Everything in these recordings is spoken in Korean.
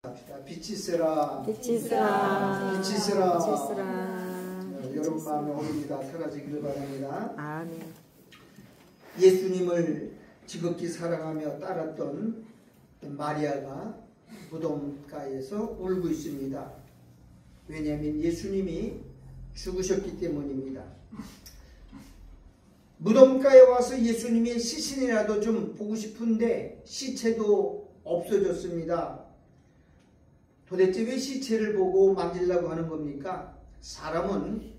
빛이 있으라. 빛이 있으라. 빛이 있으라. 빛이 있으라. 여러분 마음에 오릅니다. 사라지기를 바랍니다. 아멘. 예수님을 지극히 사랑하며 따랐던 마리아가 무덤가에서 울고 있습니다. 왜냐하면 예수님이 죽으셨기 때문입니다. 무덤가에 와서 예수님의 시신이라도 좀 보고 싶은데 시체도 없어졌습니다. 도대체 왜 시체를 보고 만지려고 하는 겁니까? 사람은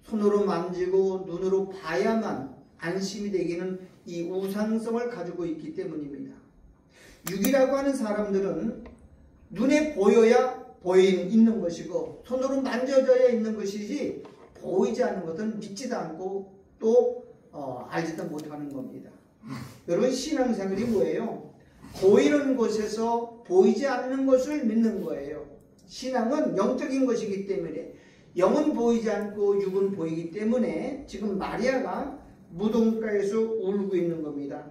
손으로 만지고 눈으로 봐야만 안심이 되기는 이 우상성을 가지고 있기 때문입니다. 육이라고 하는 사람들은 눈에 보여야 있는 것이고 손으로 만져져야 있는 것이지 보이지 않는 것은 믿지도 않고 또 알지도 못하는 겁니다. 여러분 신앙생활이 뭐예요? 보이는 곳에서 보이지 않는 것을 믿는 거예요. 신앙은 영적인 것이기 때문에 영은 보이지 않고 육은 보이기 때문에 지금 마리아가 무덤가에서 울고 있는 겁니다.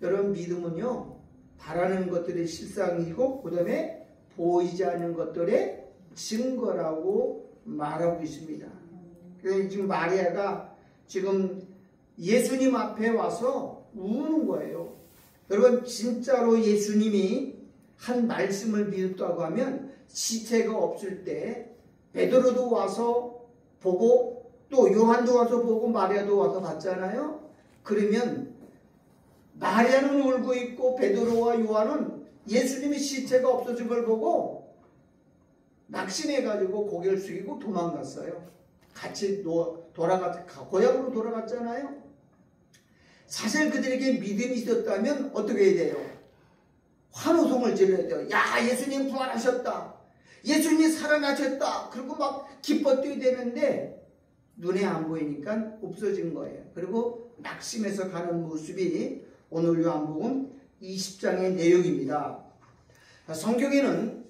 여러분 믿음은요 바라는 것들의 실상이고 그 다음에 보이지 않는 것들의 증거라고 말하고 있습니다. 그래서 지금 마리아가 지금 예수님 앞에 와서 우는 거예요. 여러분 진짜로 예수님이 한 말씀을 믿었다고 하면 시체가 없을 때 베드로도 와서 보고 또 요한도 와서 보고 마리아도 와서 봤잖아요. 그러면 마리아는 울고 있고 베드로와 요한은 예수님이 시체가 없어진 걸 보고 낙심해가지고 고개를 숙이고 도망갔어요. 같이 고향으로 돌아갔잖아요. 사실 그들에게 믿음이 있었다면 어떻게 해야 돼요? 환호성을 질러야 돼요. 야 예수님 부활하셨다. 예수님이 살아나셨다. 그리고 막 기뻐 뛰어야 되는데 눈에 안 보이니까 없어진 거예요. 그리고 낙심해서 가는 모습이 오늘 요한복음 20장의 내용입니다. 성경에는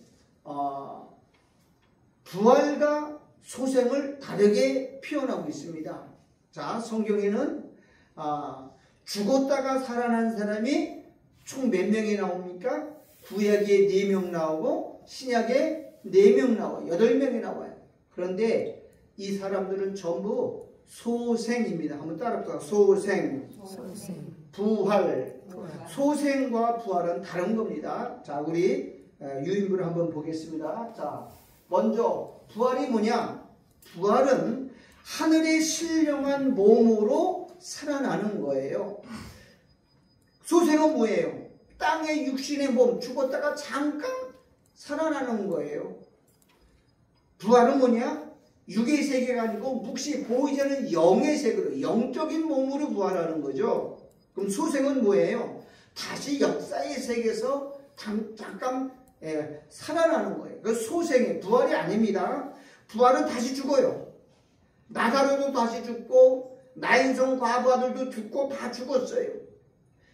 부활과 소생을 다르게 표현하고 있습니다. 자, 성경에는 죽었다가 살아난 사람이 총 몇 명이 나옵니까? 구약에 4명 나오고 신약에 4명 나와요. 8명이 나와요. 그런데 이 사람들은 전부 소생입니다. 한번 따라합시다. 소생. 부활. 소생과 부활은 다른 겁니다. 자, 우리 유인부를 한번 보겠습니다. 자, 먼저 부활이 뭐냐? 부활은 하늘의 신령한 몸으로 살아나는 거예요. 소생은 뭐예요? 땅의 육신의 몸, 죽었다가 잠깐 살아나는 거예요. 부활은 뭐냐? 육의 세계가 아니고 묵시 보이지 않는 영의 세계로 영적인 몸으로 부활하는 거죠. 그럼 소생은 뭐예요? 다시 역사의 세계에서 잠깐 살아나는 거예요. 그 소생의 부활이 아닙니다. 부활은 다시 죽어요. 나사로도 다시 죽고 나인성 과부 아들도 죽고 다 죽었어요.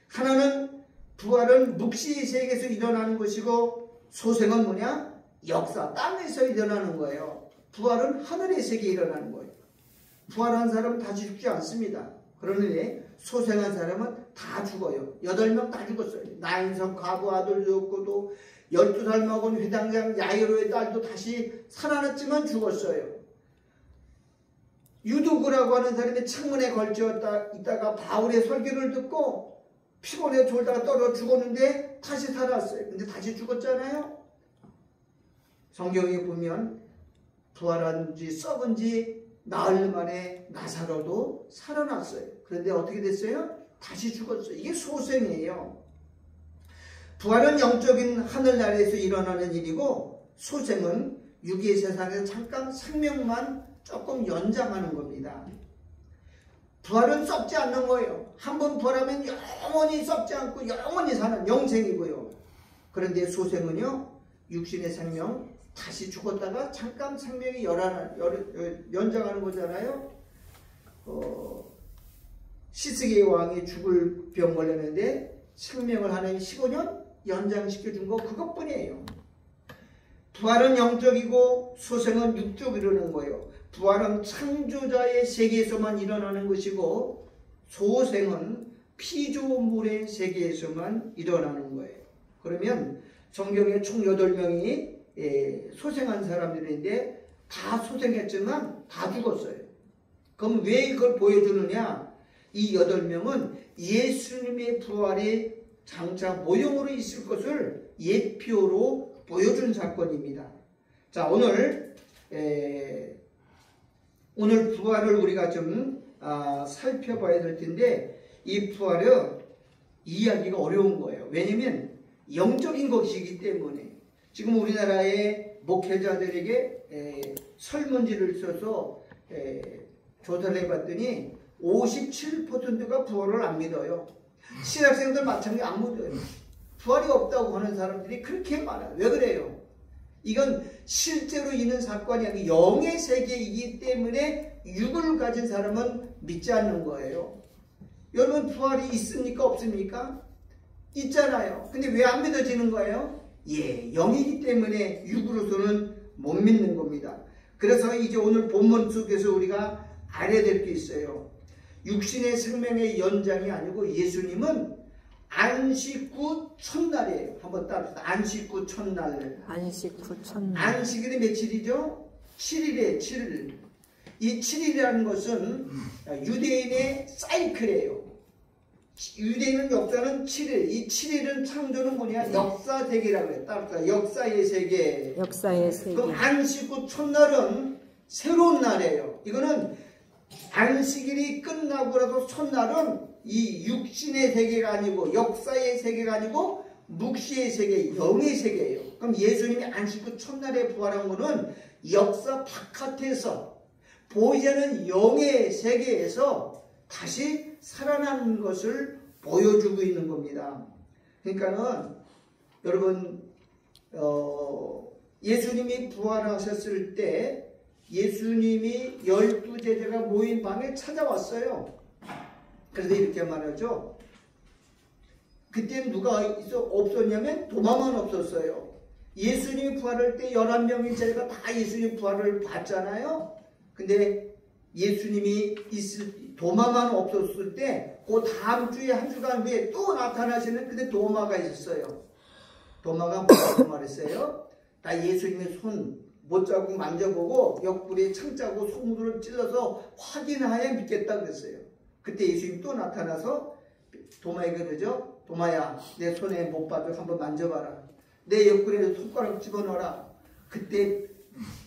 하나는 부활은 묵시의 세계에서 일어나는 것이고 소생은 뭐냐? 역사 땅에서 일어나는 거예요. 부활은 하늘의 세계에 일어나는 거예요. 부활한 사람은 다시 죽지 않습니다. 그런데 소생한 사람은 다 죽어요. 8명 다 죽었어요. 나인성 과부 아들도 죽고 또 12살 먹은 회당장 야이로의 딸도 다시 살아났지만 죽었어요. 유두구라고 하는 사람이 창문에 걸쳐 있다가 바울의 설교를 듣고 피곤해 졸다가 떨어 죽었는데 다시 살았어요. 근데 다시 죽었잖아요. 성경에 보면 부활한 지 썩은 지 나흘 만에 나사로도 살아났어요. 그런데 어떻게 됐어요? 다시 죽었어요. 이게 소생이에요. 부활은 영적인 하늘나라에서 일어나는 일이고 소생은 육의 세상에서 잠깐 생명만 조금 연장하는 겁니다. 부활은 썩지 않는 거예요. 한번 부활하면 영원히 썩지 않고 영원히 사는 영생이고요. 그런데 소생은요 육신의 생명 다시 죽었다가 잠깐 생명이 연장하는 거잖아요. 시스기의 왕이 죽을 병 걸렸는데 생명을 하나님 15년 연장시켜준 거 그것뿐이에요. 부활은 영적이고 소생은 육적으로 일어나는 거예요. 부활은 창조자의 세계에서만 일어나는 것이고 소생은 피조물의 세계에서만 일어나는 거예요. 그러면 성경에 총 8명이 소생한 사람들인데 다 소생했지만 다 죽었어요. 그럼 왜 이걸 보여주느냐? 이 8명은 예수님의 부활이 장차 모형으로 있을 것을 예표로 보여준 사건입니다. 자, 오늘 부활을 우리가 좀 살펴봐야 될 텐데, 이 부활은 이해하기가 어려운 거예요. 왜냐면 영적인 것이기 때문에. 지금 우리나라의 목회자들에게 설문지를 써서 조사를 해봤더니 57%가 부활을 안 믿어요. 신학생들 마찬가지 안 믿어요. 부활이 없다고 하는 사람들이 그렇게 많아요. 왜 그래요? 이건 실제로 있는 사건이 아니고 영의 세계이기 때문에 육을 가진 사람은 믿지 않는 거예요. 여러분, 부활이 있습니까? 없습니까? 있잖아요. 근데 왜 안 믿어지는 거예요? 영이기 때문에 육으로서는 못 믿는 겁니다. 그래서 이제 오늘 본문 속에서 우리가 알아야 될 게 있어요. 육신의 생명의 연장이 아니고 예수님은 안식 후 첫날이에요. 한번 따라합시다. 안식 후 첫날. 안식 후 첫날. 안식일이 며칠이죠? 7일이에요. 7일. 이 7일이라는 것은 유대인의 사이클이에요. 유대인은 역사는 7일. 이 7일은 창조는 뭐냐? 역사 세계라고 해요. 따라합시다. 역사의 세계. 역사의 세계. 그럼 안식 후 첫날은 새로운 날이에요. 이거는 안식일이 끝나고라도 첫날은 이 육신의 세계가 아니고 역사의 세계가 아니고 묵시의 세계, 영의 세계예요. 그럼 예수님이 안식 후 첫날에 부활한 것은 역사 바깥에서 보이지 않는 영의 세계에서 다시 살아나는 것을 보여주고 있는 겁니다. 그러니까는 여러분, 예수님이 부활하셨을 때 예수님이 12제자가 모인 방에 찾아왔어요. 그래서 이렇게 말하죠. 그때는 누가 없었냐면 도마만 없었어요. 예수님이 부활할 때 11명의 제자가 다 예수님 부활을 봤잖아요. 근데 예수님이 도마만 없었을 때 그 다음 주에 한 주간 후에 또 나타나시는, 근데 도마가 있었어요. 도마가 뭐라고 말했어요? 다 예수님의 손 못자국 만져보고 옆구리에 창자고 손으로 찔러서 확인하여 믿겠다 그랬어요. 그때 예수님이 또 나타나서 도마에게 그러죠. 도마야, 내 손에 못 봐도 한번 만져봐라. 내 옆구리에 손가락 집어넣어라. 그때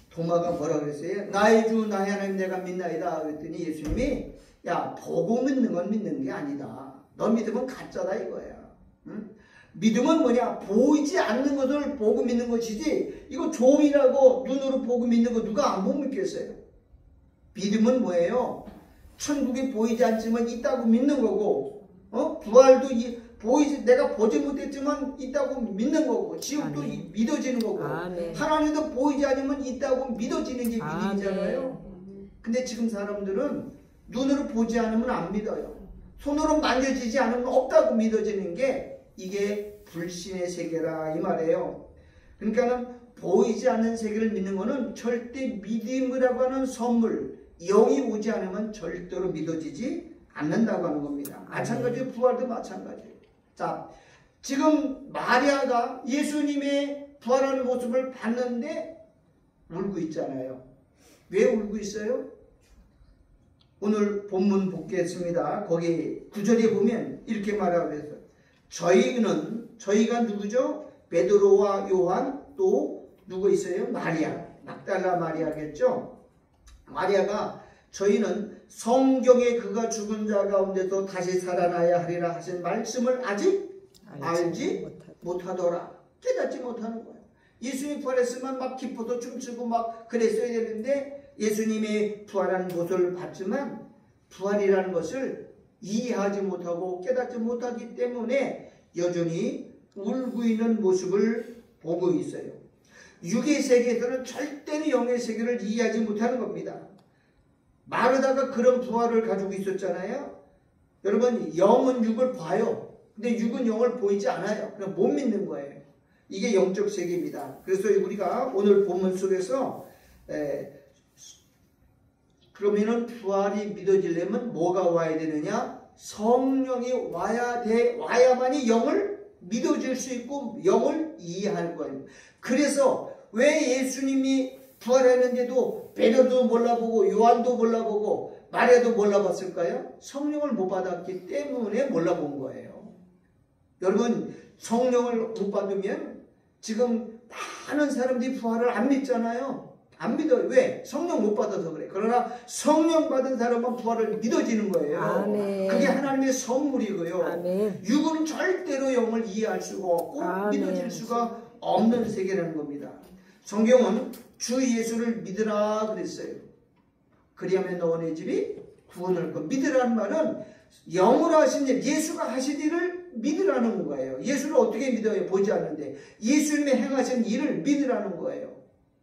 도마가 뭐라 그랬어요? 나의 주 나의 하나님 내가 믿나이다 그랬더니 예수님이, 야, 보고 믿는 건 믿는 게 아니다. 너 믿으면 가짜다 이거야. 응? 믿음은 뭐냐? 보이지 않는 것을 보고 믿는 것이지, 이거 종이라고 눈으로 보고 믿는 거 누가 안 못 믿겠어요? 믿음은 뭐예요? 천국이 보이지 않지만 있다고 믿는 거고, 부활도 내가 보지 못했지만 있다고 믿는 거고, 지옥도 아멘. 믿어지는 거고, 아멘. 하나님도 보이지 않으면 있다고 믿어지는 게 믿음이잖아요. 근데 지금 사람들은 눈으로 보지 않으면 안 믿어요. 손으로 만져지지 않으면 없다고 믿어지는 게, 이게 불신의 세계라 이 말이에요. 그러니까는 보이지 않는 세계를 믿는 거는 절대 믿음이라고 하는 선물, 영이 오지 않으면 절대로 믿어지지 않는다고 하는 겁니다. 마찬가지로 부활도 마찬가지예요. 자, 지금 마리아가 예수님의 부활하는 모습을 봤는데 울고 있잖아요. 왜 울고 있어요? 오늘 본문 보겠습니다. 거기 9절에 보면 이렇게 말하고 있어요. 저희가 누구죠? 베드로와 요한, 또 누구 있어요? 마리아, 막달라 마리아겠죠? 마리아가 저희는 성경에 그가 죽은 자 가운데서 다시 살아나야 하리라 하신 말씀을 아직 알지 못하더라. 깨닫지 못하는 거예요. 예수님이 부활했으면 막 기뻐서 춤추고 막 그랬어야 되는데, 예수님이 부활한 모습을 봤지만 부활이라는 것을 이해하지 못하고 깨닫지 못하기 때문에 여전히 울고 있는 모습을 보고 있어요. 육의 세계에서는 절대로 영의 세계를 이해하지 못하는 겁니다. 마르다가 그런 부활을 가지고 있었잖아요. 여러분, 영은 육을 봐요. 근데 육은 영을 보이지 않아요. 그냥 못 믿는 거예요. 이게 영적 세계입니다. 그래서 우리가 오늘 본문 속에서 그러면은 부활이 믿어지려면 뭐가 와야 되느냐? 성령이 와야만이 영을 믿어질 수 있고 영을 이해할 거예요. 그래서 왜 예수님이 부활했는데도 베드로도 몰라보고 요한도 몰라보고 마리아도 몰라봤을까요? 성령을 못 받았기 때문에 몰라본 거예요. 여러분, 성령을 못 받으면 지금 많은 사람들이 부활을 안 믿잖아요. 안 믿어요. 왜? 성령 못 받아서 그래. 그러나 성령 받은 사람은 부활을 믿어지는 거예요. 아멘. 그게 하나님의 선물이고요. 아멘. 육은 절대로 영을 이해할 수가 없고 아멘. 믿어질 수가 없는 세계라는 겁니다. 성경은 주 예수를 믿으라 그랬어요. 그리하면 너와 내 집이 구원할 것. 믿으라는 말은 영으로 하신 일, 예수가 하신 일을 믿으라는 거예요. 예수를 어떻게 믿어요? 보지 않는데. 예수님의 행하신 일을 믿으라는 거예요.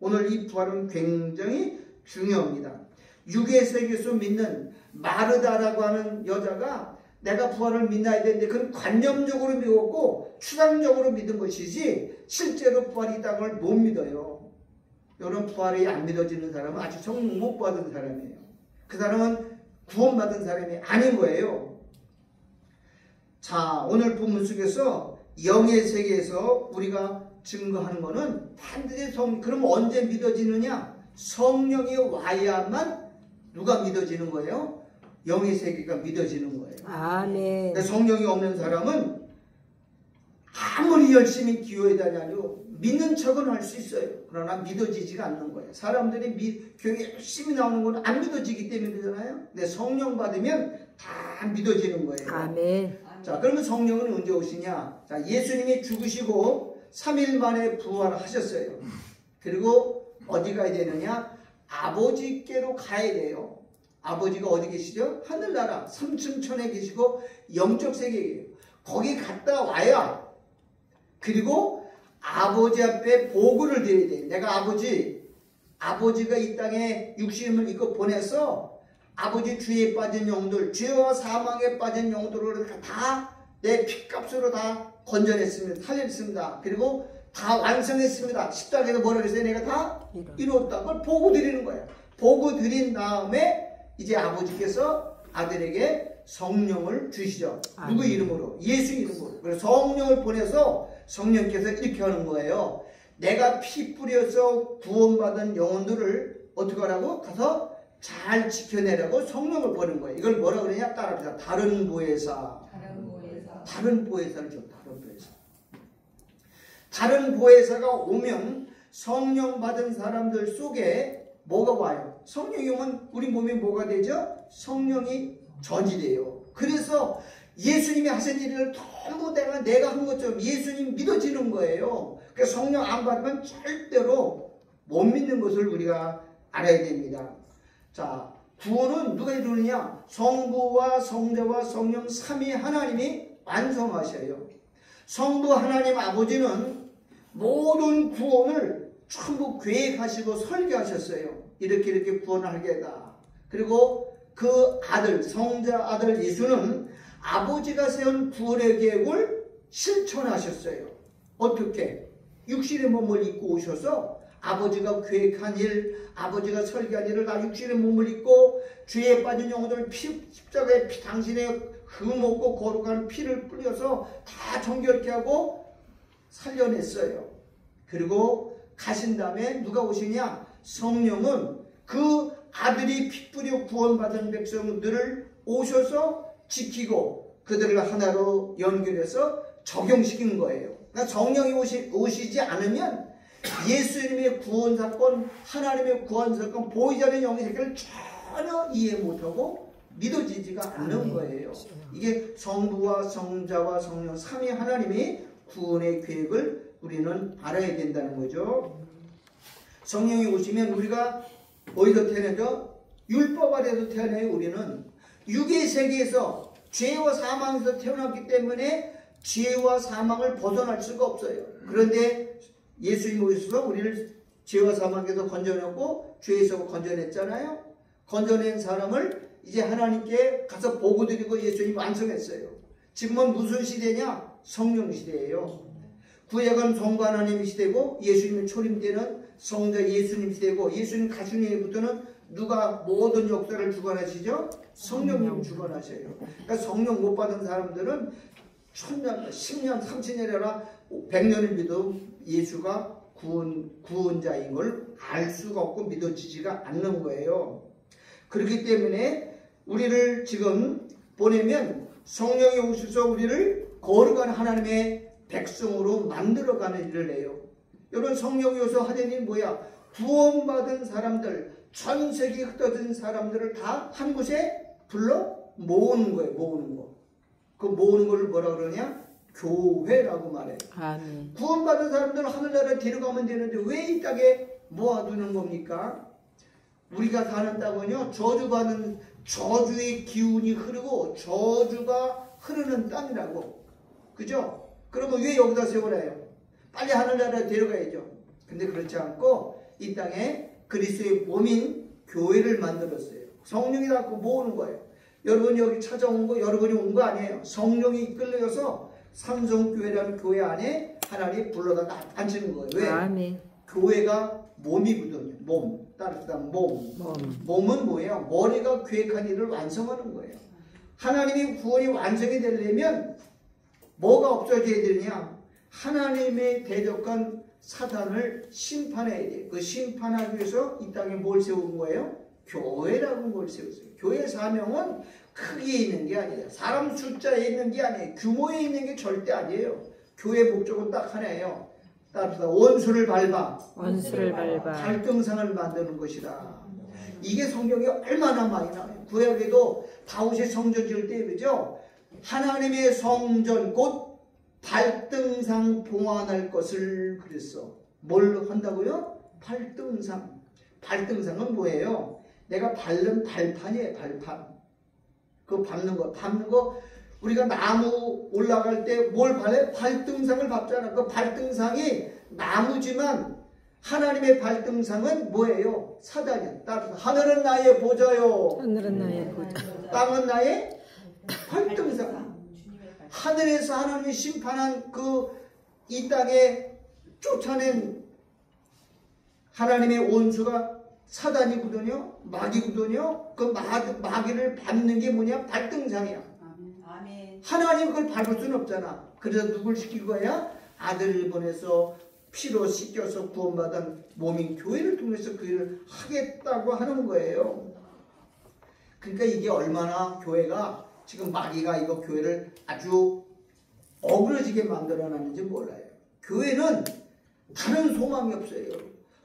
오늘 이 부활은 굉장히 중요합니다. 육의 세계에서 믿는 마르다라고 하는 여자가 내가 부활을 믿어야 되는데 그건 관념적으로 믿었고 추상적으로 믿은 것이지 실제로 부활이 있다는 걸 못 믿어요. 여러분, 부활이 안 믿어지는 사람은 아직 성령 못 받은 사람이에요. 그 사람은 구원받은 사람이 아닌 거예요. 자, 오늘 본문 속에서 영의 세계에서 우리가 증거하는 것은 반드시 그럼 언제 믿어지느냐? 성령이 와야만 누가 믿어지는 거예요? 영의 세계가 믿어지는 거예요. 아멘. 그러니까 성령이 없는 사람은 아무리 열심히 기도해 다녀도 믿는 척은 할 수 있어요. 그러나 믿어지지가 않는 거예요. 사람들이 교회 열심히 나오는 건 안 믿어지기 때문이잖아요. 근데 성령 받으면 다 믿어지는 거예요. 아멘. 자, 그러면 성령은 언제 오시냐? 자, 예수님이 죽으시고 3일 만에 부활하셨어요. 그리고 어디 가야 되느냐? 아버지께로 가야 돼요. 아버지가 어디 계시죠? 하늘나라 3층 천에 계시고 영적 세계예요. 거기 갔다 와야 그리고 아버지 앞에 보고를 드려야 돼. 내가 아버지가 이 땅에 육신을 입고 보내서 아버지 죄에 빠진 영들, 죄와 사망에 빠진 영들을 다 내 피값으로 다 건져냈습니다. 살렸습니다. 그리고 다 완성했습니다. 십자가에서 뭐라 그랬어요? 내가 다 이루었다. 그걸 보고 드리는 거예요. 보고 드린 다음에 이제 아버지께서 아들에게 성령을 주시죠. 누구 이름으로? 예수 이름으로. 그래서 성령을 보내서 성령께서 이렇게 하는 거예요. 내가 피 뿌려서 구원받은 영혼들을 어떻게 하라고? 가서 잘 지켜내라고 성령을 보낸 거예요. 이걸 뭐라 그러냐? 따라합시다. 다른 보혜사. 다른 보혜사를 줘. 다른 보혜사. 다른 보혜사가 오면 성령 받은 사람들 속에 뭐가 와요? 성령이 오면 우리 몸에 뭐가 되죠? 성령이 전이돼요. 그래서 예수님이 하신 일을 전부 내가 한 것처럼 예수님 믿어지는 거예요. 그래서 성령 안 받으면 절대로 못 믿는 것을 우리가 알아야 됩니다. 자, 구원은 누가 이루느냐? 성부와 성자와 성령 삼위 하나님이 완성하셔요. 성부 하나님 아버지는 모든 구원을 전부 계획하시고 설계하셨어요. 이렇게 구원을 하겠다. 그리고 그 아들, 성자 아들 예수는 아버지가 세운 구원의 계획을 실천하셨어요. 어떻게? 육신의 몸을 입고 오셔서 아버지가 계획한 일, 아버지가 설계한 일을 다 육신의 몸을 입고 죄에 빠진 영혼들을 십자가에 당신의 흠없고 거룩한 피를 뿌려서 다 정결케 하고 살려냈어요. 그리고 가신 다음에 누가 오시냐? 성령은 그 아들이 피 뿌려 구원받은 백성들을 오셔서 지키고 그들을 하나로 연결해서 적용시킨 거예요. 그러니까 성령이 오시지 않으면 예수님의 구원사건, 하나님의 구원사건, 보이지 않는 영의 세계를 전혀 이해 못하고 믿어지지가 않는 거예요. 이게 성부와 성자와 성령 삼위 하나님이 구원의 계획을 우리는 알아야 된다는 거죠. 성령이 오시면 우리가 어디서 태어나죠? 율법 아래에서 태어나요. 우리는 육의 세계에서 죄와 사망에서 태어났기 때문에 죄와 사망을 벗어날 수가 없어요. 그런데 예수님이 오셔서 우리를 죄와 사망에서 건져냈고 죄에서 건져냈잖아요. 건져낸 사람을 이제 하나님께 가서 보고드리고 예수님이 완성했어요. 지금은 무슨 시대냐? 성령 시대예요. 구약은 성부 하나님 시대고 예수님이 초림되는 성자 예수님 시대고 예수님 가신 후부터는 누가 모든 역사를 주관하시죠? 성령님 주관하셔요. 그러니까 성령 못 받은 사람들은 천년, 10년, 30년이라 100년을 믿어 예수가 구원자인 걸 알 수가 없고 믿어지지가 않는 거예요. 그렇기 때문에 우리를 지금 보내면 성령이 오셔서 우리를 거룩한 하나님의 백성으로 만들어가는 일을 해요. 여러분, 성령이 오셔서 하는 일이 뭐야? 구원받은 사람들, 전 세계에 흩어진 사람들을 다 한 곳에 불러 모으는 거예요. 모으는 거. 그 모으는 걸 뭐라 그러냐? 교회라고 말해요. 아멘. 구원받은 사람들을 하늘나라에 데려가면 되는데 왜 이 땅에 모아두는 겁니까? 우리가 사는 땅은요, 저주받은 저주의 기운이 흐르고 저주가 흐르는 땅이라고. 그죠? 그러면 왜 여기다 세우래요? 빨리 하늘나라에 데려가야죠. 근데 그렇지 않고 이 땅에 그리스도의 몸인 교회를 만들었어요. 성령이 갖고 모으는 거예요. 여러분이 여기 찾아온 거 여러분이 온 거 아니에요. 성령이 이끌려서 삼성교회라는 교회 안에 하나님 불러다가 앉히는 거예요. 왜? 아멘. 교회가 몸이거든요. 몸. 따뜻한 몸. 몸은 뭐예요? 머리가 계획한 일을 완성하는 거예요. 하나님의 구원이 완성이 되려면 뭐가 없어져야 되느냐? 하나님의 대적한 사단을 심판해야 돼요. 그 심판하기 위해서 이 땅에 뭘 세운 거예요? 교회라고 뭘 세웠어요. 교회 사명은 크기에 있는 게 아니에요. 사람 숫자에 있는 게 아니에요. 규모에 있는 게 절대 아니에요. 교회 목적은 딱 하나예요. 따라서 원수를 밟아. 원수를 밟아. 갈등상을 만드는 것이다. 이게 성경에 얼마나 많이 나와요. 구약에도 다윗의 성전 지을 때 그죠? 하나님의 성전 곧 발등상 봉헌할 것을 그랬어. 뭘 한다고요? 발등상. 발등상은 뭐예요? 내가 밟는 발판이에요. 발판. 그 밟는 거 우리가 나무 올라갈 때 뭘 밟아요? 발등상을 밟잖아. 그 발등상이 나무지만 하나님의 발등상은 뭐예요? 사단이야. 따라서 하늘은 나의 보좌요. 하늘은 나의 보좌. 땅은 나의 발등상. 하늘에서 하나님이 심판한 그 이 땅에 쫓아낸 하나님의 원수가 사단이거든요. 마귀거든요. 그 마귀를 밟는 게 뭐냐? 발등상이야. 아멘. 하나님 그걸 밟을 수는 없잖아. 그래서 누굴 시킬 거야? 아들을 보내서 피로 씻겨서 구원받은 몸인 교회를 통해서 그 일을 하겠다고 하는 거예요. 그러니까 이게 얼마나 교회가 지금 마귀가 이거 교회를 아주 어그러지게 만들어놨는지 몰라요. 교회는 다른 소망이 없어요.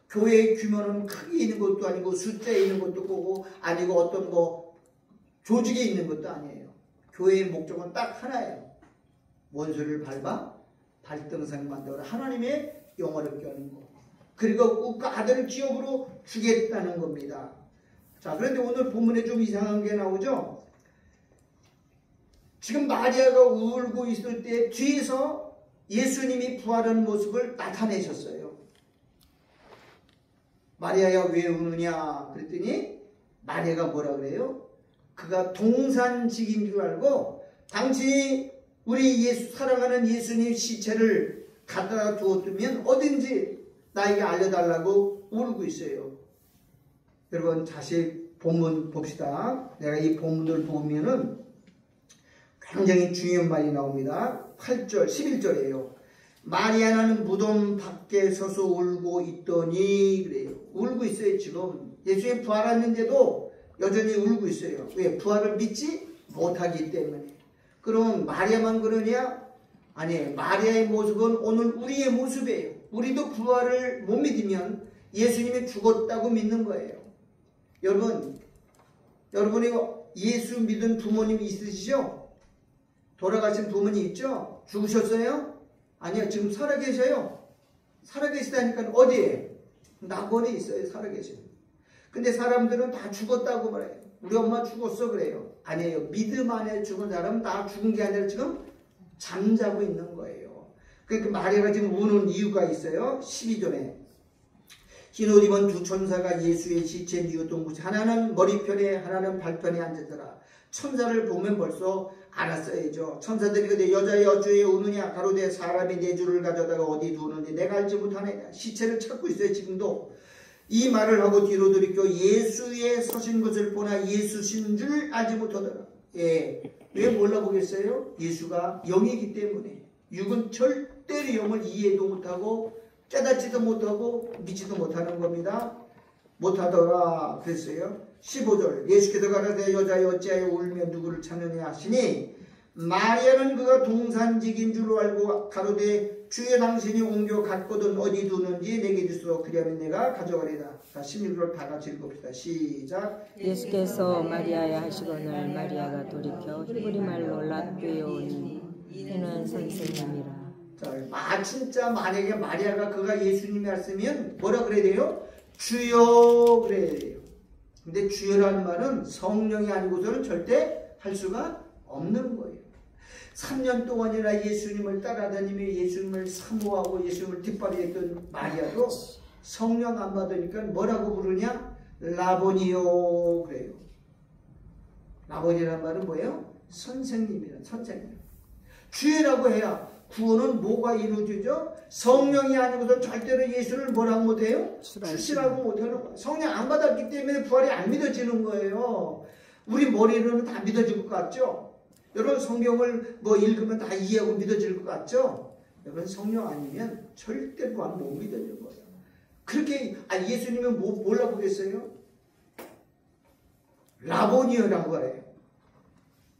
교회의 규모는 크게 있는 것도 아니고 숫자에 있는 것도 아니고 어떤 뭐 조직에 있는 것도 아니에요. 교회의 목적은 딱 하나예요. 원수를 밟아 발등상 만들어 하나님의 영화를 껴는 거. 그리고 그 아들을 기업으로 주겠다는 겁니다. 자, 그런데 오늘 본문에 좀 이상한 게 나오죠. 지금 마리아가 울고 있을 때 뒤에서 예수님이 부활하는 모습을 나타내셨어요. 마리아야 왜 우느냐 그랬더니 마리아가 뭐라 그래요? 그가 동산직인 줄 알고 당신이 우리 사랑하는 예수님 시체를 갖다 두었으면 어딘지 나에게 알려달라고 울고 있어요. 여러분 다시 본문 봅시다. 내가 이 본문을 보면은 굉장히 중요한 말이 나옵니다. 8절 11절이에요. 마리아는 무덤 밖에 서서 울고 있더니 그래요. 울고 있어요. 지금 예수님 부활했는데도 여전히 울고 있어요. 왜? 부활을 믿지 못하기 때문에. 그럼 마리아만 그러냐? 아니에요. 마리아의 모습은 오늘 우리의 모습이에요. 우리도 부활을 못 믿으면 예수님이 죽었다고 믿는 거예요. 여러분이 예수 믿은 부모님 있으시죠? 돌아가신 부모님 있죠? 죽으셨어요? 아니요. 지금 살아계셔요. 살아계시다니까 어디에? 낙원에 있어요. 살아계셔요. 근데 사람들은 다 죽었다고 말해요. 우리 엄마 죽었어 그래요. 아니에요. 믿음 안에 죽은 사람은 다 죽은 게 아니라 지금 잠자고 있는 거예요. 그러니까 마리아가 지금 우는 이유가 있어요. 12절에 흰 옷 입은 두 천사가 예수의 시체에 뉘었던 곳 하나는 머리편에 하나는 발편에 앉았더라. 천사를 보면 벌써 알았어야죠. 천사들이 근데 여자의 어찌 우느냐 가로되 사람이 내 주를 가져다가 어디 두는지 내가 알지 못하느냐. 시체를 찾고 있어요. 지금도. 이 말을 하고 뒤로 돌이켜 예수의 서신 것을 보나 예수신 줄 알지 못하더라. 예, 왜 몰라보겠어요? 예수가 영이기 때문에. 육은 절대로 영을 이해도 못하고 깨닫지도 못하고 믿지도 못하는 겁니다. 못하더라 그랬어요. 15절 예수께서 가라사대 여자여 어찌하여 울며 누구를 찾느냐 하시니 마리아는 그가 동산직인 줄 알고 가로되 주여 당신이 옮겨 갔거든 어디 두는지 내게 주소서 그리하면 내가 가져가리라. 자 16절 다 같이 읽읍시다. 시작. 예수께서 마리아야 하시거늘 마리아가 돌이켜 히브리 말로 랍비오니 이는 선생님이라. 자, 진짜 만약에 마리아가 그가 예수님이 했으면 뭐라 그래야 돼요? 주여 그래야 돼요. 근데 주여라는 말은 성령이 아니고서는 절대 할 수가 없는 거예요. 3년 동안이나 예수님을 따라다니며 예수님을 사모하고 예수님을 뒷발이했던 마리아도 성령 안 받으니까 뭐라고 부르냐? 라보니요 그래요. 라보니라는 말은 뭐예요? 선생님이란 선생님. 주여라고 해야 구원은 뭐가 이루어지죠? 성령이 아니고서 절대로 예수를 뭐라고 못해요? 주시라고 못하는 거예요. 성령 안 받았기 때문에 부활이 안 믿어지는 거예요. 우리 머리로는 다 믿어질 것 같죠? 여러분 성경을 뭐 읽으면 다 이해하고 믿어질 것 같죠? 여러분 성령 아니면 절대 부활 못 믿어질 거예요. 그렇게 예수님은 몰라 보겠어요? 라보니어라고 해요.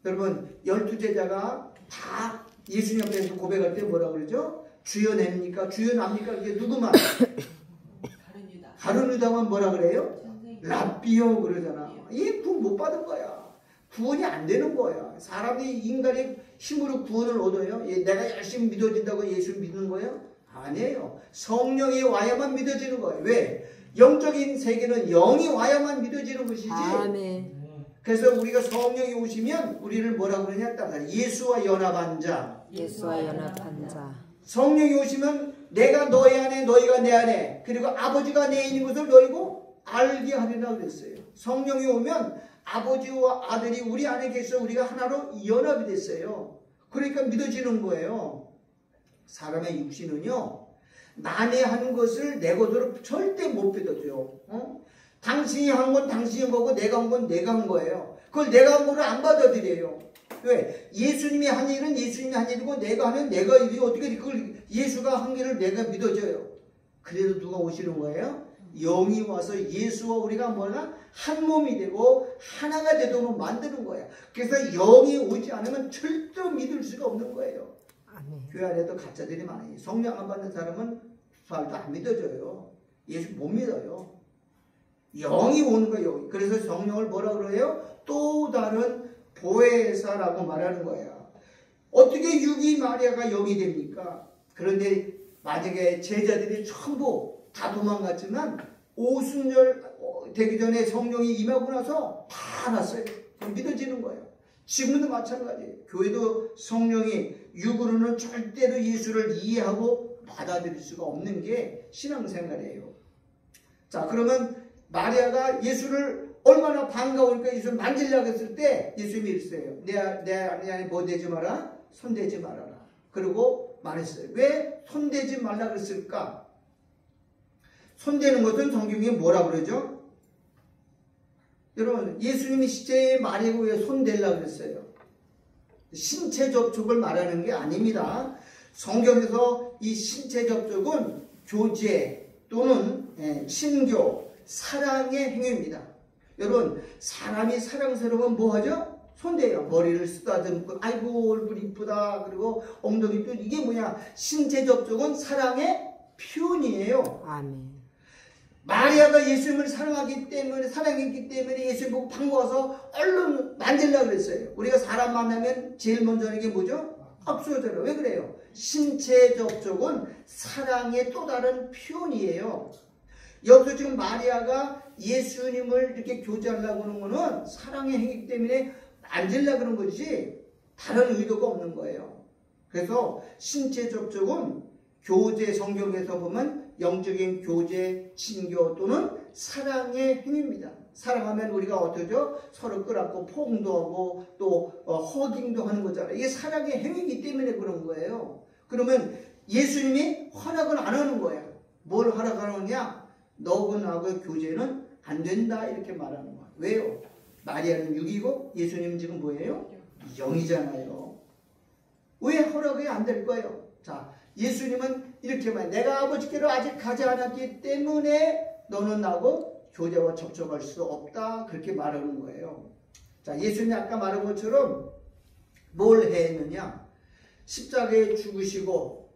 여러분 12제자가 다 예수님 앞에서 고백할 때 뭐라 그러죠? 주여 냅니까? 주여 납니까? 이게 누구만? 다른 유다만 뭐라 그래요? 랍비요 그러잖아. 이 구원 못 받은 거야. 구원이 안 되는 거야. 사람이 인간의 힘으로 구원을 얻어요? 내가 열심히 믿어진다고 예수 믿는 거예요? 아니에요. 성령이 와야만 믿어지는 거예요. 왜? 영적인 세계는 영이 와야만 믿어지는 것이지. 아멘. 그래서 우리가 성령이 오시면 우리를 뭐라고 그러냐? 따라 예수와 연합한 자. 예수와 연합한 자. 성령이 오시면 내가 너희 안에 너희가 내 안에 그리고 아버지가 내 있는 것을 너희고 알게 하리라 그랬어요. 성령이 오면 아버지와 아들이 우리 안에 계셔 우리가 하나로 연합이 됐어요. 그러니까 믿어지는 거예요. 사람의 육신은요 난해하는 것을 내 것으로 절대 못 믿어줘요. 당신이 한 건 당신이 한 거고 내가 한 건 내가 한 거예요. 그걸 내가 한 거를 안 받아들여요. 왜? 예수님이 한 일은 예수님이 한 일이고 내가 하면 내가 일이 어떻게 그걸 예수가 한 일을 내가 믿어줘요. 그래도 누가 오시는 거예요? 영이 와서 예수와 우리가 뭐나 한 몸이 되고 하나가 되도록 만드는 거야. 그래서 영이 오지 않으면 절대 믿을 수가 없는 거예요. 아멘. 교회 안에도 가짜들이 많아요. 성령 안 받는 사람은 부활도 안 믿어줘요. 예수 못 믿어요. 영이 오는 거예요. 그래서 성령을 뭐라 그래요? 또 다른 보혜사라고 말하는 거야. 어떻게 육이 마리아가 영이 됩니까? 그런데 만약에 제자들이 전부 다 도망갔지만 오순절 되기 전에 성령이 임하고 나서 다 알았어요. 믿어지는 거예요. 지금도 마찬가지예요. 교회도 성령이 육으로는 절대로 예수를 이해하고 받아들일 수가 없는 게 신앙생활이에요. 자, 그러면 마리아가 예수를 얼마나 반가우니까 예수를 만지려고 했을 때 예수님이 이랬어요. 내 안에 뭐 대지 마라? 손대지 말아라. 그리고 말했어요. 왜 손대지 말라 그랬을까? 손대는 것은 성경에 뭐라 그러죠? 여러분 예수님이 실제 마리아가 왜 손대려고 그랬어요? 신체 접촉을 말하는 게 아닙니다. 성경에서 이 신체 접촉은 교제 또는 친교, 사랑의 행위입니다. 여러분 사람이 사랑스러우면 뭐하죠? 손대요. 머리를 쓰다듬고 아이고 얼굴 이쁘다 그리고 엉덩이 또 이게 뭐냐? 신체 접촉은 사랑의 표현이에요. 아멘. 마리아가 예수님을 사랑했기 때문에 예수님 보고 반가워서 얼른 만지려고 그랬어요. 우리가 사람 만나면 제일 먼저 하는 게 뭐죠? 압수하잖아요. 왜 그래요? 신체 접촉은 사랑의 또 다른 표현이에요. 여기서 지금 마리아가 예수님을 이렇게 교제하려고 하는 거는 사랑의 행위이기 때문에 만지려고 하는 것이지 다른 의도가 없는 거예요. 그래서 신체 접촉은 교제 성경에서 보면 영적인 교제, 친교 또는 사랑의 행위입니다. 사랑하면 우리가 어떠죠? 서로 끌어안고 포옹도 하고 또 허깅도 하는 거잖아요. 이게 사랑의 행위이기 때문에 그런 거예요. 그러면 예수님이 허락을 안 하는 거예요. 뭘 허락하느냐? 너하고 나하고의 교제는 안 된다 이렇게 말하는 거예요. 왜요? 마리아는 육이고 예수님은 지금 뭐예요? 영이잖아요. 왜 허락이 안 될 거예요? 자, 예수님은 이렇게 말해요. 내가 아버지께로 아직 가지 않았기 때문에 너는 나하고 교제와 접촉할 수 없다. 그렇게 말하는 거예요. 자, 예수님이 아까 말한 것처럼 뭘 했느냐? 십자가에 죽으시고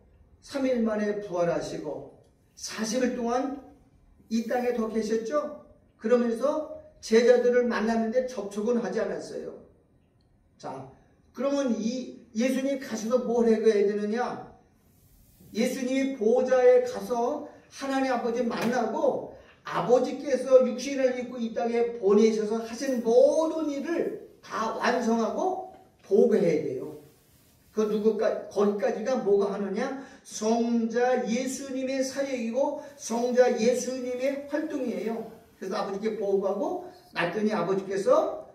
3일 만에 부활하시고 40일 동안 이 땅에 더 계셨죠? 그러면서 제자들을 만났는데 접촉은 하지 않았어요. 자, 그러면 이 예수님이 가셔서 뭘 해야 되느냐? 예수님이 보좌에 가서 하나님 아버지 만나고 아버지께서 육신을 입고 이 땅에 보내셔서 하신 모든 일을 다 완성하고 보고해야 돼요. 거기까지가 뭐가 하느냐? 성자 예수님의 사역이고 성자 예수님의 활동이에요. 그래서 아버지께 보고하고 났더니 아버지께서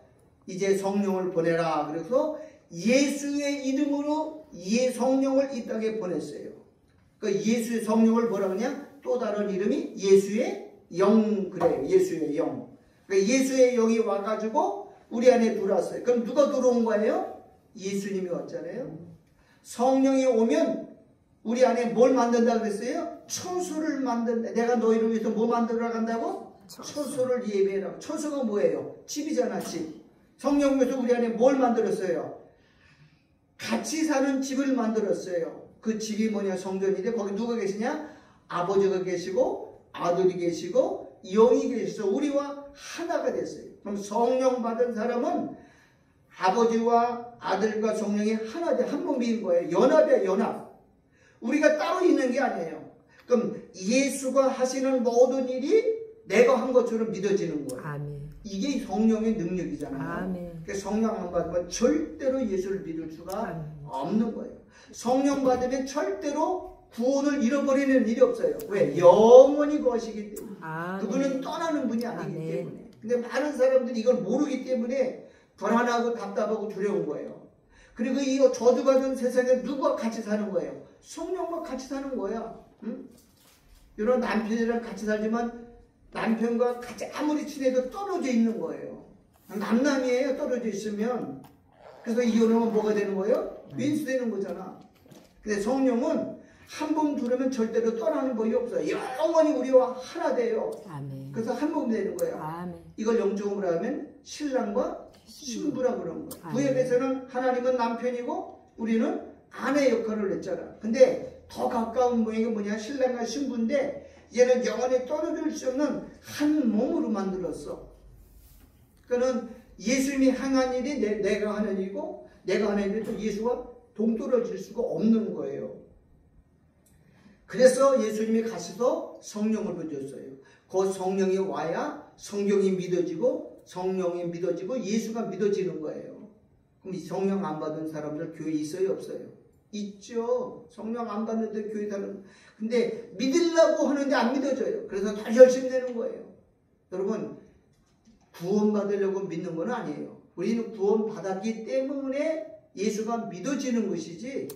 이제 성령을 보내라. 그래서 예수의 이름으로 성령을 이 땅에 보냈어요. 그 예수의 성령을 뭐라 그러냐? 또 다른 이름이 예수의 영 그래요. 예수의 영. 그러니까 예수의 영이 와가지고 우리 안에 들어왔어요. 그럼 누가 들어온 거예요? 예수님이 왔잖아요. 성령이 오면 우리 안에 뭘 만든다 그랬어요? 처소를 만든다. 내가 너희를 위해서 뭐 만들어 간다고? 처소를 예배해라. 처소가 뭐예요? 집이잖아, 집. 성령께서 우리 안에 뭘 만들었어요? 같이 사는 집을 만들었어요. 그 집이 뭐냐? 성전인데 거기 누가 계시냐? 아버지가 계시고 아들이 계시고 영이 계셔서 우리와 하나가 됐어요. 그럼 성령 받은 사람은 아버지와 아들과 성령이 하나 돼, 한 몸인 거예요. 연합이야, 연합. 우리가 따로 있는 게 아니에요. 그럼 예수가 하시는 모든 일이 내가 한 것처럼 믿어지는 거예요. 아멘. 이게 성령의 능력이잖아요. 아멘. 그래서 성령 안 받으면 절대로 예수를 믿을 수가 아멘. 없는 거예요. 성령 받으면 절대로 구원을 잃어버리는 일이 없어요. 왜? 영원히 거시기 때문에. 아멘. 그분은 떠나는 분이 아니기 아멘. 때문에. 근데 많은 사람들이 이걸 모르기 때문에 불안하고 답답하고 두려운 거예요. 그리고 이 저주받은 세상에 누구와 같이 사는 거예요? 성령과 같이 사는 거야. 응? 이런 남편이랑 같이 살지만 남편과 같이 아무리 친해도 떨어져 있는 거예요. 남남이에요. 떨어져 있으면. 그래서 이혼하면 뭐가 되는 거예요? 윈수되는 거잖아. 근데 성령은 한 번 두르면 절대로 떠나는 법이 없어요. 영원히 우리와 하나 돼요. 아멘. 그래서 한 몸 되는 거예요. 아멘. 이걸 영적으로 하면 신랑과 신부라고 그러는 거예요. 아멘. 구약에서는 하나님은 남편이고 우리는 아내 역할을 했잖아. 근데 더 가까운 모양이 뭐냐? 신랑과 신부인데 얘는 영원히 떨어질 수 없는 한 몸으로 만들었어. 그거는 예수님이 행한 일이 내가 하는 일이고 내가 하는 일이 또 예수와 동떨어질 수가 없는 거예요. 그래서 예수님이 가셔서 성령을 보여줬어요. 그 성령이 와야 성경이 믿어지고 성령이 믿어지고 예수가 믿어지는 거예요. 그럼 이 성령 안 받은 사람들 교회에 있어요? 없어요? 있죠. 성령 안 받는데 교회 사는. 근데 믿으려고 하는데 안 믿어져요. 그래서 더 열심히 되는 거예요. 여러분, 구원 받으려고 믿는 건 아니에요. 우리는 구원 받았기 때문에 예수가 믿어지는 것이지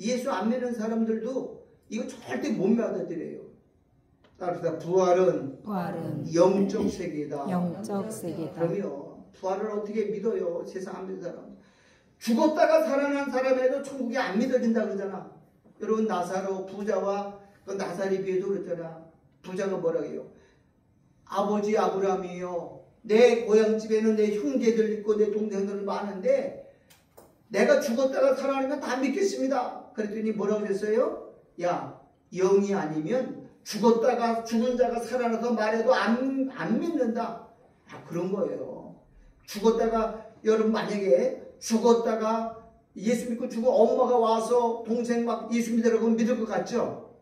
예수 안 믿는 사람들도 이거 절대 못 받아들여요. 따라서 부활은 영적 세계다. 영적 세계다. 그럼요. 부활을 어떻게 믿어요? 세상 안 믿는 사람. 죽었다가 살아난 사람에도 천국이 안 믿어진다 그러잖아. 여러분 나사로 부자와 그 나사리 비유도 그랬잖아. 부자가 뭐라고 해요? 아버지 아브라함이요. 내 고향집에는 내 형제들 있고 내 동생들 많은데 내가 죽었다가 살아나면 다 믿겠습니다. 그랬더니 뭐라고 그랬어요? 야, 영이 아니면 죽었다가 죽은 자가 살아나서 말해도 안 믿는다. 아, 그런 거예요. 죽었다가 여러분 만약에 죽었다가 예수 믿고 죽어 엄마가 와서 동생 막 예수 믿으라고 믿을 것 같죠?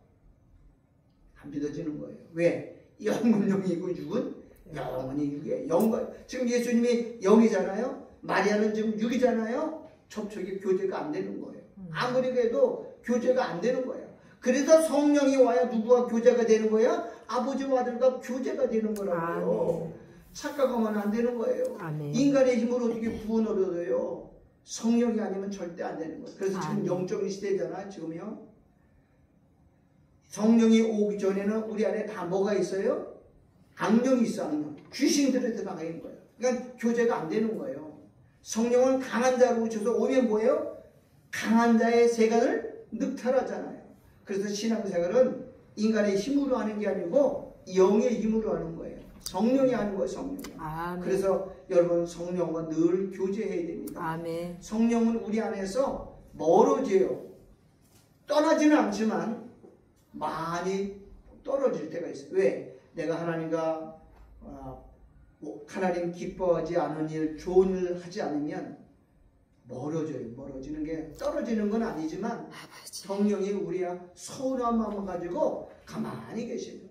안 믿어지는 거예요. 왜? 영은 영이고 육은 영원히 육이에요. 영과 지금 예수님이 영이잖아요. 마리아는 지금 육이잖아요. 접촉이 교제가 안 되는 거예요. 아무리 그래도 교제가 안 되는 거예요. 그래서 성령이 와야 누구와 교제가 되는 거야? 아버지와 아들과 교제가 되는 거라고요. 착각하면 안 되는 거예요. 아멘. 인간의 힘으로 어떻게 구원을 얻어요? 성령이 아니면 절대 안 되는 거예요. 그래서 지금 아멘. 영적인 시대잖아요. 지금요. 성령이 오기 전에는 우리 안에 다 뭐가 있어요? 악령이 있어. 악령. 귀신들이 들어가 있는 거예요. 그러니까 교제가 안 되는 거예요. 성령은 강한 자로 오셔서 오면 뭐예요? 강한 자의 세간을 늑탈하잖아요. 그래서 신앙생활은 인간의 힘으로 하는 게 아니고 영의 힘으로 하는 거예요. 성령이 하는 거예요. 성령이. 아멘. 그래서 여러분 성령과 늘 교제해야 됩니다. 아멘. 성령은 우리 안에서 멀어져요. 떠나지는 않지만 많이 떨어질 때가 있어요. 왜? 내가 하나님과 하나님 기뻐하지 않은 일, 좋은 일 하지 않으면 멀어져요. 멀어지는 게 떨어지는 건 아니지만 성령이 우리가 서운한 마음을 가지고 가만히 계시죠.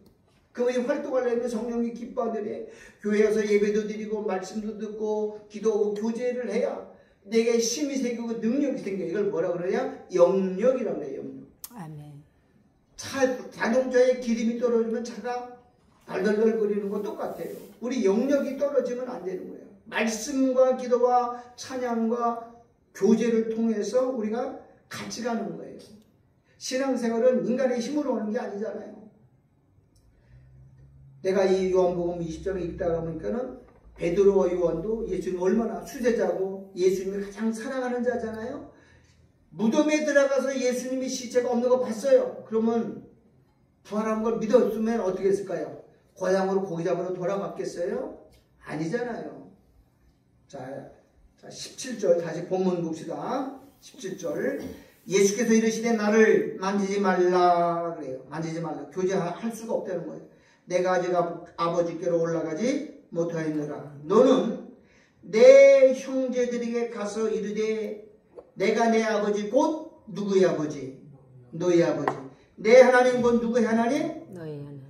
그분이 활동하려면 성령이 기뻐하더래. 교회 와서 예배도 드리고 말씀도 듣고 기도하고 교제를 해야 내게 힘이 생기고 능력이 생겨. 이걸 뭐라 그러냐? 영력이라고 그래요. 영력. 아멘. 자동차에 기름이 떨어지면 차가 발덜덜거리는 거 똑같아요. 우리 영력이 떨어지면 안 되는 거예요. 말씀과 기도와 찬양과 교제를 통해서 우리가 같이 가는 거예요. 신앙생활은 인간의 힘으로 오는 게 아니잖아요. 내가 이 요한복음 20장을 읽다가 보니까는 베드로와 요한도 예수님 얼마나 수제자고 예수님을 가장 사랑하는 자잖아요. 무덤에 들어가서 예수님이 시체가 없는 거 봤어요. 그러면 부활한 걸 믿었으면 어떻게 했을까요? 고향으로 고기 잡으러 돌아갔겠어요? 아니잖아요. 자 17절 다시 본문 봅시다. 17절 예수께서 이르시되 나를 만지지 말라 그래요. 만지지 말라. 교제할 수가 없다는 거예요. 내가 아직 아버지께로 올라가지 못하였노라. 너는 내 형제들에게 가서 이르되 내가 내 아버지 곧 누구의 아버지? 너희 아버지. 내 하나님 곧 누구의 하나님? 너희 하나님.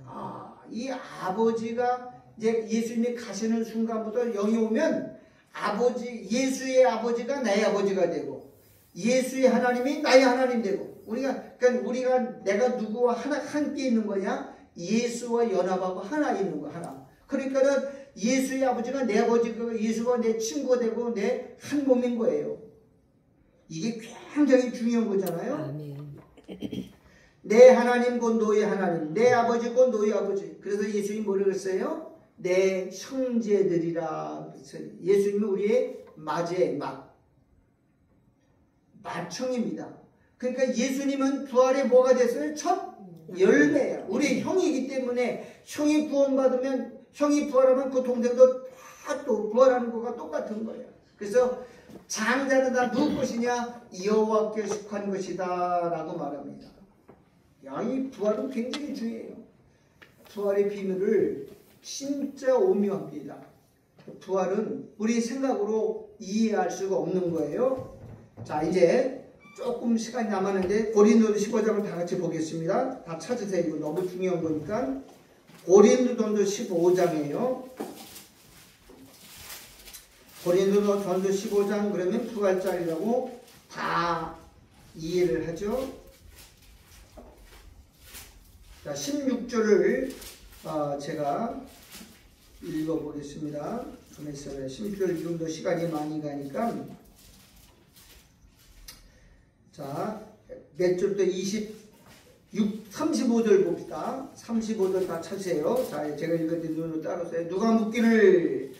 이 아버지가 이제 예수님이 가시는 순간부터 영이 오면 아버지, 예수의 아버지가 나의 아버지가 되고 예수의 하나님이 나의 하나님 되고 그러니까 우리가 내가 누구와 함께 있는 거냐? 예수와 연합하고 하나 있는 거 하나. 그러니까는 예수의 아버지가 내 아버지고 예수가 내 친구가 되고 내 한 몸인 거예요. 이게 굉장히 중요한 거잖아요. 아멘. 내 하나님 곧 너희 하나님, 내 아버지 곧 너희 아버지. 그래서 예수님이 뭐라고 했어요? 내 형제들이라. 예수님은 우리의 맞의 맏형입니다. 그러니까 예수님은 부활에 뭐가 됐어요? 첫 열매야. 우리 형이기 때문에 형이 구원받으면 형이 부활하면 그 동생도 다 또 부활하는 거가 똑같은 거예요. 그래서 장자는 다 누구 것이냐? 여호와께 속한 것이다 라고 말합니다. 이 부활은 굉장히 중요해요. 부활의 비밀을 진짜 오묘합니다. 부활은 우리 생각으로 이해할 수가 없는 거예요. 자, 이제 조금 시간이 남았는데 고린도서 15장을 다 같이 보겠습니다. 다 찾으세요. 이거 너무 중요한 거니까. 고린도전서 15장이에요. 고린도전서 15장 그러면 부활절이라고 다 이해를 하죠. 자, 16절을 제가 읽어보겠습니다. 16절 좀 더 시간이 많이 가니까 자, 몇 절부터 35절 봅시다. 35절 다 찾으세요. 자, 제가 읽었던 눈으로 따라서요. 누가 묻기를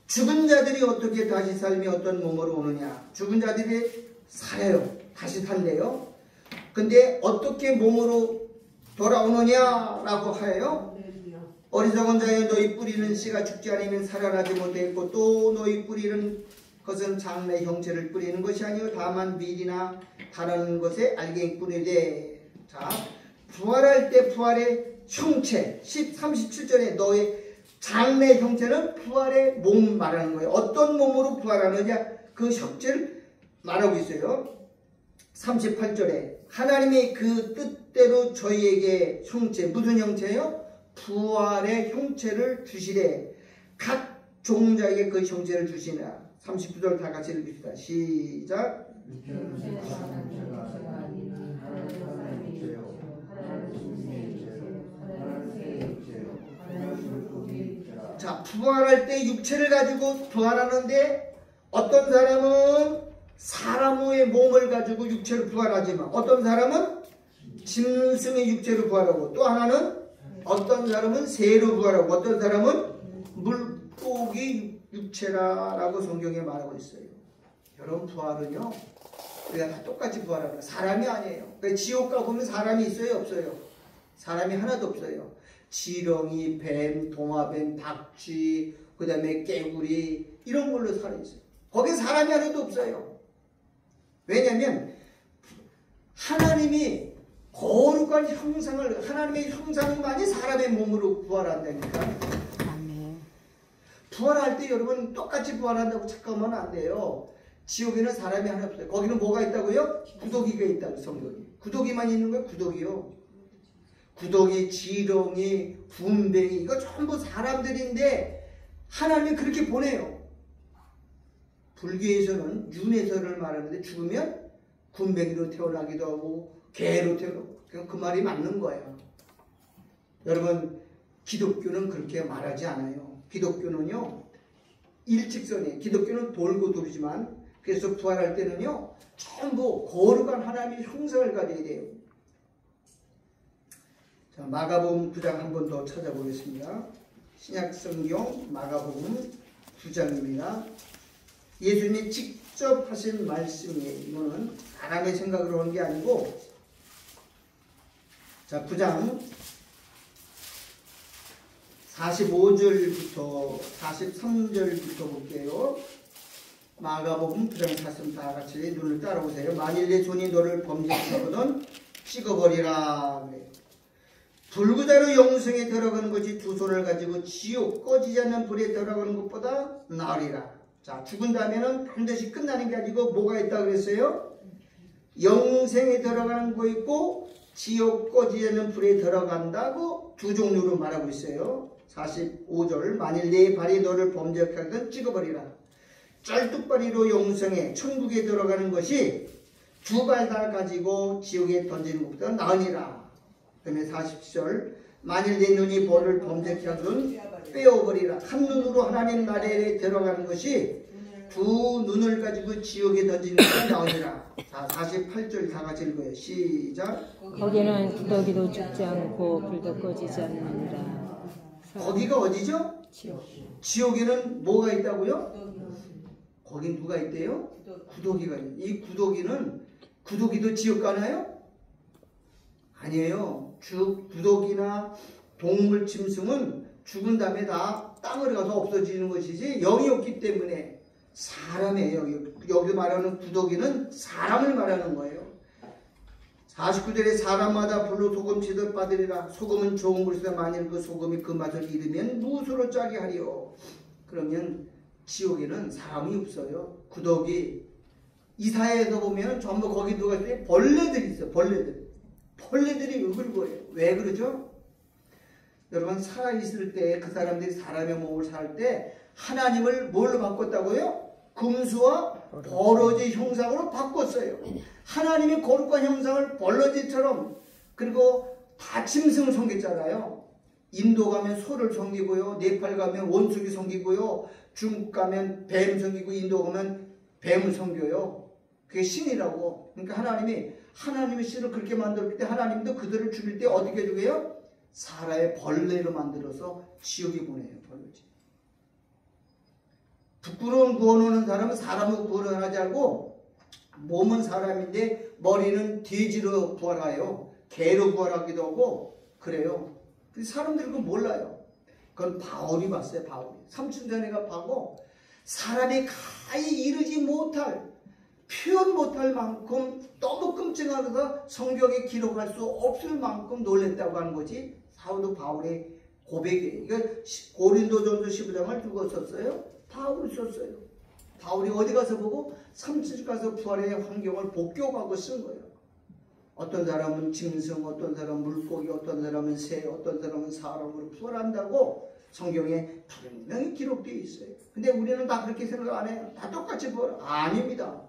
죽은 자들이 어떻게 다시 삶이 어떤 몸으로 오느냐. 죽은 자들이 살아요. 다시 산대요. 근데 어떻게 몸으로 돌아오느냐라고 하여요. 어리석은 자여 너희 뿌리는 씨가 죽지 않으면 살아나지 못했고 또 너희 뿌리는 것은 장래 형체를 뿌리는 것이 아니요 다만 밀이나 다른 것에 알갱이 뿌리되. 자, 부활할 때 부활의 형체 37절에 너의 장래 형체는 부활의 몸 말하는 거예요. 어떤 몸으로 부활하느냐 그 형체를 말하고 있어요. 38절에 하나님이 그 뜻대로 저희에게 형체, 무슨 형체요? 부활의 형체를 주시되 각 종자에게 그 형체를 주시나. 39절 다 같이 읽읍시다. 시작. 자, 부활할 때 육체를 가지고 부활하는데 어떤 사람은 사람의 몸을 가지고 육체를 부활하지만 어떤 사람은 짐승의 육체로 부활하고 또 하나는 어떤 사람은 새로 부활하고 어떤 사람은 물고기 육체라고 성경에 말하고 있어요. 여러분 부활은요 우리가 다 똑같이 부활하는 사람이 아니에요. 그러니까 지옥 가보면 사람이 있어요 없어요? 사람이 하나도 없어요. 지렁이, 뱀, 도마뱀, 박쥐, 그 다음에 깨구리 이런 걸로 살아있어요. 거기 사람이 하나도 없어요. 왜냐하면 하나님이 거룩한 형상을 하나님의 형상만이 사람의 몸으로 부활한다니까. 아멘. 부활할 때 여러분 똑같이 부활한다고 착각하면 안 돼요. 지옥에는 사람이 하나 없어요. 거기는 뭐가 있다고요? 구더기가 있다고 성경이. 구더기만 있는 거예요. 구더기요. 구더기, 지렁이, 군뱅이 이거 전부 사람들인데 하나님이 그렇게 보내요. 불교에서는 윤회설을 말하는데 죽으면 군뱅이로 태어나기도 하고 개로 태어나고 그 말이 맞는 거예요. 여러분 기독교는 그렇게 말하지 않아요. 기독교는요 일직선이에요. 기독교는 돌고 돌지만 그래서 부활할 때는요 전부 거룩한 하나님의 형상을 가져야 돼요. 자, 마가복음 9장 한 번 더 찾아보겠습니다. 신약성경 마가복음 9장입니다. 예수님이 직접 하신 말씀이에요. 이거는 사람의 생각으로 한 게 아니고 자 9장 45절부터 43절부터 볼게요. 마가복음 9장 43 다 같이 눈을 따라오세요. 만일 내 손이 너를 범죄하거든 찍어버리라. 불구자로 영생에 들어가는 것이 두 손을 가지고 지옥 꺼지지 않는 불에 들어가는 것보다 나으리라. 자 죽은 다음에는 반드시 끝나는 게 아니고 뭐가 있다고 그랬어요? 영생에 들어가는 거 있고 지옥 꺼지지 않는 불에 들어간다고 두 종류로 말하고 있어요. 45절 만일 내 발이 너를 범죄하게 하거든 찍어버리라. 쩔뚝발이로 영생에 천국에 들어가는 것이 두 발 다 가지고 지옥에 던지는 것보다 나으니라. 그 다음에 47절 만일 내 눈이 너를 범죄케 하거든 빼어버리라. 한 눈으로 하나님 나라에 들어가는 것이 두 눈을 가지고 지옥에 던지는 것보다 나으니라. 자 48절 다 같이 읽어요. 시작. 거기는 구더기도 죽지 않고 불도 꺼지지 않느니라. 거기가 어디죠? 지옥. 지옥에는 뭐가 있다고요? 거긴 누가 있대요? 구더기가 있어요. 이 구더기도 지옥 가나요? 아니에요. 구더기나 동물 짐승은 죽은 다음에 다 땅으로 가서 없어지는 것이지 영이 없기 때문에 사람이에요. 여기 말하는 구더기는 사람을 말하는 거예요. 49절에 사람마다 불로 소금 취득 받으리라. 소금은 좋은 것이다. 만일 그 소금이 그 맛을 잃으면 무엇으로 짜게 하리요. 그러면 지옥에는 사람이 없어요. 구더기 이사야에서 보면 전부 거기 누가 있어요? 벌레들이 있어요. 벌레들이 으글거려요. 왜 그러죠? 여러분 살아있을 때 그 사람들이 사람의 몸을 살 때 하나님을 뭘로 바꿨다고요? 금수와 버러지 형상으로 바꿨어요. 하나님의 거룩한 형상을 버러지처럼 그리고 다 짐승을 섬겼잖아요. 인도 가면 소를 섬기고요. 네팔 가면 원숭이 섬기고요. 중국 가면 뱀 섬기고 인도 가면 뱀을 섬겨요. 그게 신이라고. 그러니까 하나님의 신을 그렇게 만들었을 때 하나님도 그들을 죽일 때 어떻게 죽여요? 사람의 벌레로 만들어서 지옥에 보내요. 벌레지. 부끄러운 구원하는 사람은 사람을 구원하지 않고 몸은 사람인데 머리는 돼지로 부활하여 개로 부활하기도 하고 그래요. 사람들이 그건 몰라요. 그건 바울이 봤어요. 바울이. 삼춘전에가 봐고 사람이 가히 이르지 못할 표현 못할 만큼 너무 끔찍하다 성경에 기록할 수 없을 만큼 놀랬다고 하는 거지. 사도 바울의 고백이에요. 이거 고린도전서 15장을 누가 썼어요? 바울이 썼어요. 바울이 어디 가서 보고 삼층 가서 부활의 환경을 복교하고 쓴 거예요. 어떤 사람은 짐승, 어떤 사람은 물고기, 어떤 사람은 새, 어떤 사람은 사람으로 부활한다고 성경에 분명히 기록되어 있어요. 근데 우리는 다 그렇게 생각 안 해요. 다 똑같이 부활. 아닙니다.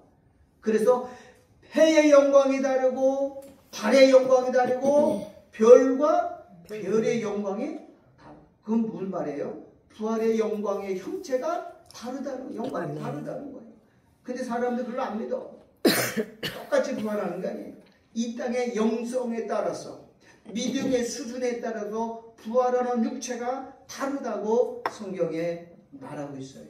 그래서 해의 영광이 다르고 달의 영광이 다르고 별과 별의 영광이 다르고 그건 무슨 말이에요? 부활의 영광의 형체가 다르다는 거예요. 영광이 다르다는 거예요. 근데 사람들 별로 안 믿어. 똑같이 부활하는 거 아니에요. 이 땅의 영성에 따라서 믿음의 수준에 따라서 부활하는 육체가 다르다고 성경에 말하고 있어요.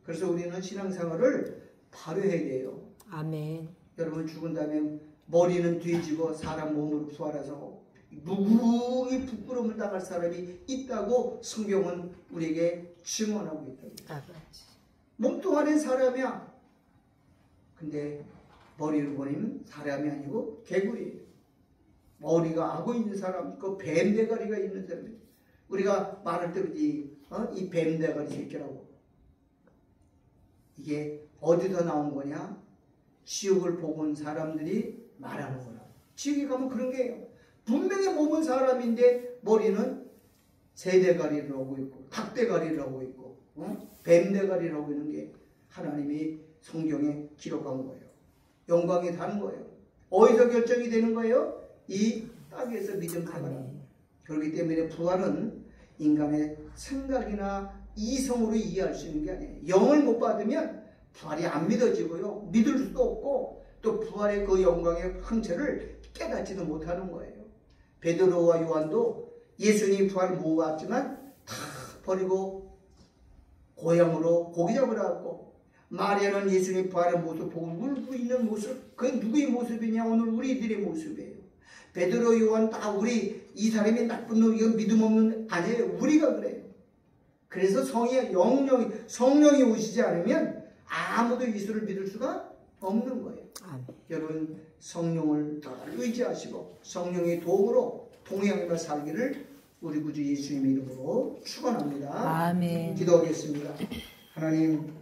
그래서 우리는 신앙생활을 바로 해야 돼요. 아멘. 여러분 죽은 다음에 머리는 뒤집어 사람 몸으로 부활해서 누구이 부끄러움을 당할 사람이 있다고 성경은 우리에게 증언하고 있다고. 아버지. 몸뚱아리는 사람이야. 근데 머리를 보면 사람이 아니고 개구리예요. 머리가 악어 있는 사람, 그 뱀대가리가 있는 사람이에요. 우리가 말할 때 이 뱀대가리 새끼라고. 이게 어디서 나온 거냐? 지옥을 보고 온 사람들이 말하는 거라. 지옥에 가면 그런 게요. 분명히 몸은 사람인데 머리는 새대가리를 하고 있고 닭대가리를 하고 있고 뱀대가리를 하고 있는 게 하나님이 성경에 기록한 거예요. 영광이 다른 거예요. 어디서 결정이 되는 거예요? 이 땅에서 믿음 생활. 그렇기 때문에 부활은 인간의 생각이나 이성으로 이해할 수 있는 게 아니에요. 영을 못 받으면 부활이 안 믿어지고요. 믿을 수도 없고 또 부활의 그 영광의 황체를 깨닫지도 못하는 거예요. 베드로와 요한도 예수님 부활 못 봤지만 다 버리고 고향으로 고기 잡으러 갔고, 마리아는 예수님 부활의 모습 보고 울고 있는 모습, 그게 누구의 모습이냐? 오늘 우리들의 모습이에요. 베드로 요한 다 우리 이 사람이 나쁜 놈이고 믿음 없는 아니에요. 우리가 그래요. 그래서 성령이 오시지 않으면 아무도 예수를 믿을 수가 없는 거예요. 아멘. 여러분 성령을 더 의지하시고 성령의 도움으로 동행하며 살기를 우리 구주 예수님의 이름으로 축원합니다. 아멘. 기도하겠습니다. 하나님,